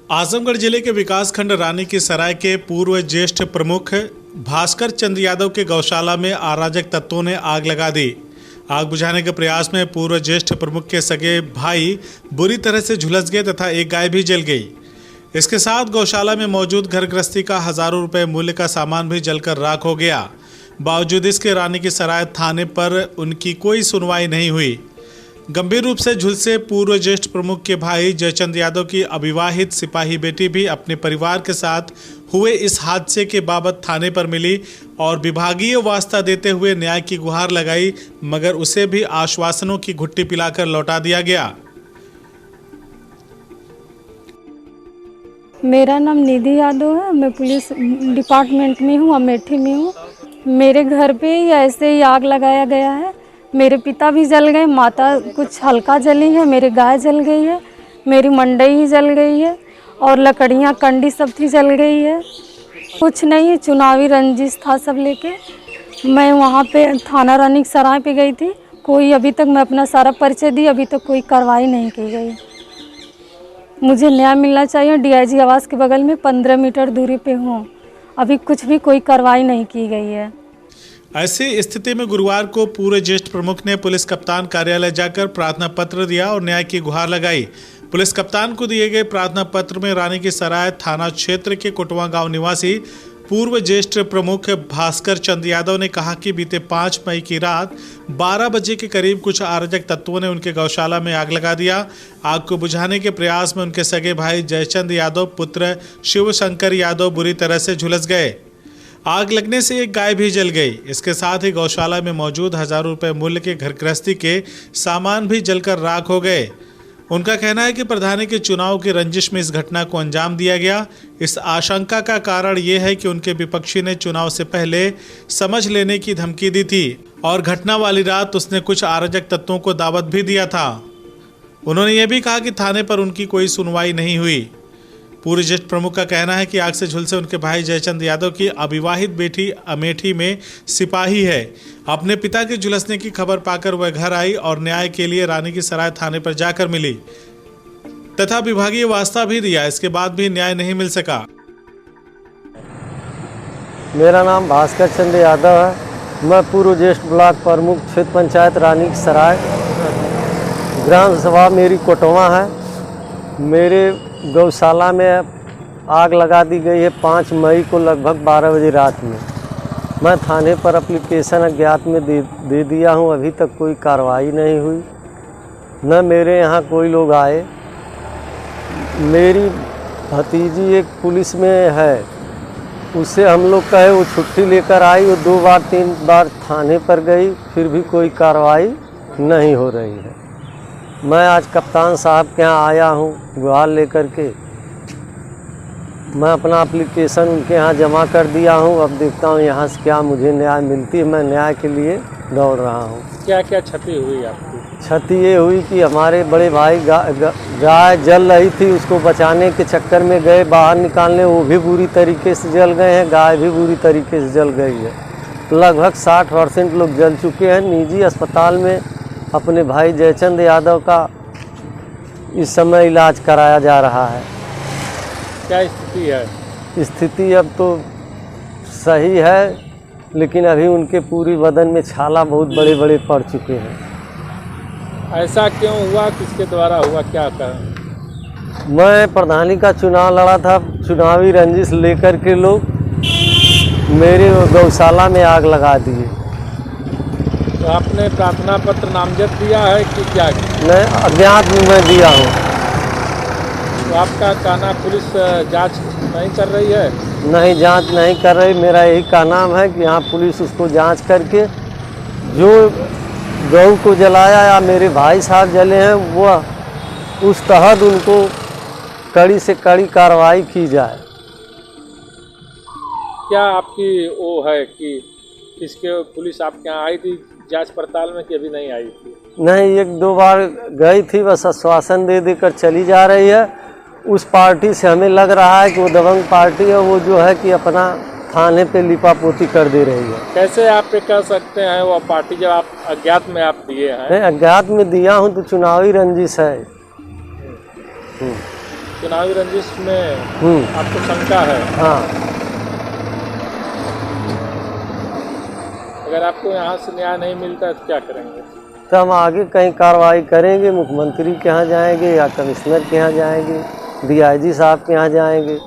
आजमगढ़ जिले के विकासखंड रानी की सराय के पूर्व ज्येष्ठ प्रमुख भास्कर चंद यादव के गौशाला में अराजक तत्वों ने आग लगा दी। आग बुझाने के प्रयास में पूर्व ज्येष्ठ प्रमुख के सगे भाई बुरी तरह से झुलस गए तथा एक गाय भी जल गई। इसके साथ गौशाला में मौजूद घर गृहस्थी का हजारों रुपए मूल्य का सामान भी जलकर राख हो गया। बावजूद इसके रानी की सराय थाने पर उनकी कोई सुनवाई नहीं हुई। गंभीर रूप से झुलसे पूर्व ज्येष्ठ प्रमुख के भाई जयचंद यादव की अविवाहित सिपाही बेटी भी अपने परिवार के साथ हुए इस हादसे के बाबत थाने पर मिली और विभागीय वास्ता देते हुए न्याय की गुहार लगाई, मगर उसे भी आश्वासनों की घुट्टी पिलाकर लौटा दिया गया। मेरा नाम निधि यादव है। मैं पुलिस डिपार्टमेंट में हूँ, अमेठी में हूँ। मेरे घर पे ही ऐसे ही आग लगाया गया है। मेरे पिता भी जल गए, माता कुछ हल्का जली है, मेरी गाय जल गई है, मेरी मंडई ही जल गई है और लकड़ियाँ कंडी सब थी जल गई है। कुछ नहीं, चुनावी रंजिश था सब लेके। मैं वहाँ पे थाना रानी की सराय पे गई थी। कोई अभी तक मैं अपना सारा परिचय दी, अभी तक कोई कार्रवाई नहीं की गई। मुझे न्याय मिलना चाहिए। डीआईजी आवास के बगल में 15 मीटर दूरी पे हूँ, अभी कुछ भी कोई कार्रवाई नहीं की गई है। ऐसी स्थिति में गुरुवार को पूर्व ज्येष्ठ प्रमुख ने पुलिस कप्तान कार्यालय जाकर प्रार्थना पत्र दिया और न्याय की गुहार लगाई। पुलिस कप्तान को दिए गए प्रार्थना पत्र में रानी की सराय थाना क्षेत्र के कोटवा गांव निवासी पूर्व ज्येष्ठ प्रमुख भास्कर चंद यादव ने कहा कि बीते 5 मई की रात 12 बजे के करीब कुछ अराजक तत्वों ने उनके गौशाला में आग लगा दिया। आग को बुझाने के प्रयास में उनके सगे भाई जयचंद यादव पुत्र शिव शंकर यादव बुरी तरह से झुलस गए। आग लगने से एक गाय भी जल गई। इसके साथ ही गौशाला में मौजूद हजारों रुपए मूल्य के घर गृहस्थी के सामान भी जलकर राख हो गए। उनका कहना है कि प्रधानी के चुनाव की रंजिश में इस घटना को अंजाम दिया गया। इस आशंका का कारण ये है कि उनके विपक्षी ने चुनाव से पहले समझ लेने की धमकी दी थी और घटना वाली रात उसने कुछ अराजक तत्वों को दावत भी दिया था। उन्होंने ये भी कहा कि थाने पर उनकी कोई सुनवाई नहीं हुई। पूर्व ज्येष्ठ प्रमुख का कहना है कि आग से झुलसे उनके भाई जयचंद यादव की अविवाहित बेटी अमेठी में सिपाही है। अपने पिता के झुलसने की खबर पाकर वह घर आई और न्याय के लिए रानी की सराय थाने पर जाकर मिली तथा विभागीय वास्ता भी दिया। इसके बाद भी न्याय नहीं मिल सका। मेरा नाम भास्कर चंद यादव है। मैं पूर्व ज्येष्ठ ब्लॉक प्रमुख क्षेत्र पंचायत रानी की सराय, ग्राम सभा मेरी कोटवा है। मेरे गौशाला में आग लगा दी गई है 5 मई को लगभग 12 बजे रात में। मैं थाने पर एप्लीकेशन अज्ञात में दे दिया हूं, अभी तक कोई कार्रवाई नहीं हुई, न मेरे यहाँ कोई लोग आए। मेरी भतीजी एक पुलिस में है, उससे हम लोग कहे, वो छुट्टी लेकर आई। वो 2 बार 3 बार थाने पर गई, फिर भी कोई कार्रवाई नहीं हो रही है। मैं आज कप्तान साहब के यहाँ आया हूँ गुहार लेकर के। मैं अपना एप्लीकेशन उनके यहाँ जमा कर दिया हूँ। अब देखता हूँ यहाँ से क्या मुझे न्याय मिलती है। मैं न्याय के लिए दौड़ रहा हूँ। क्या क्या क्षति हुई आपकी? क्षति ये हुई कि हमारे बड़े भाई गाय जल रही थी, उसको बचाने के चक्कर में गए बाहर निकालने, वो भी बुरी तरीके से जल गए हैं। गाय भी बुरी तरीके से जल गई है। लगभग 60% लोग जल चुके हैं। निजी अस्पताल में अपने भाई जयचंद यादव का इस समय इलाज कराया जा रहा है। क्या स्थिति है? स्थिति अब तो सही है, लेकिन अभी उनके पूरी बदन में छाला बहुत बड़े बड़े पड़ चुके हैं। ऐसा क्यों हुआ? किसके द्वारा हुआ? क्या कारण? मैं प्रधानी का चुनाव लड़ा था, चुनावी रंजिश लेकर के लोग मेरे गौशाला में आग लगा दिए। तो आपने प्रार्थना पत्र नामजद दिया है कि क्या? मैं अज्ञात में दिया हूँ। तो आपका कहना पुलिस जांच नहीं कर रही है? नहीं, जांच नहीं कर रही। मेरा यही का नाम है कि यहाँ पुलिस उसको जांच करके जो गऊ को जलाया या मेरे भाई साहब जले हैं, वो उस तहत उनको कड़ी से कड़ी कार्रवाई की जाए। क्या आपकी वो है कि इसके पुलिस आपके यहाँ आई थी जांच पड़ताल में कि अभी नहीं आई थी? नहीं, 1-2 बार गई थी, बस आश्वासन दे देकर चली जा रही है। उस पार्टी से हमें लग रहा है कि वो दबंग पार्टी है, वो जो है कि अपना थाने पे लिपापोती कर दे रही है। कैसे आप पे कह सकते हैं वो पार्टी जब आप अज्ञात में आप दिए हैं? नहीं, अज्ञात में दिया हूँ तो चुनावी रंजिश है। चुनावी रंजिश में हम्म। आपको शंका है। हाँ। अगर आपको यहाँ से न्याय नहीं मिलता है तो क्या करेंगे? तो हम आगे कहीं कार्रवाई करेंगे, मुख्यमंत्री के यहाँ जाएंगे या कमिश्नर के यहाँ जाएंगे, डीआईजी साहब के यहाँ जाएंगे।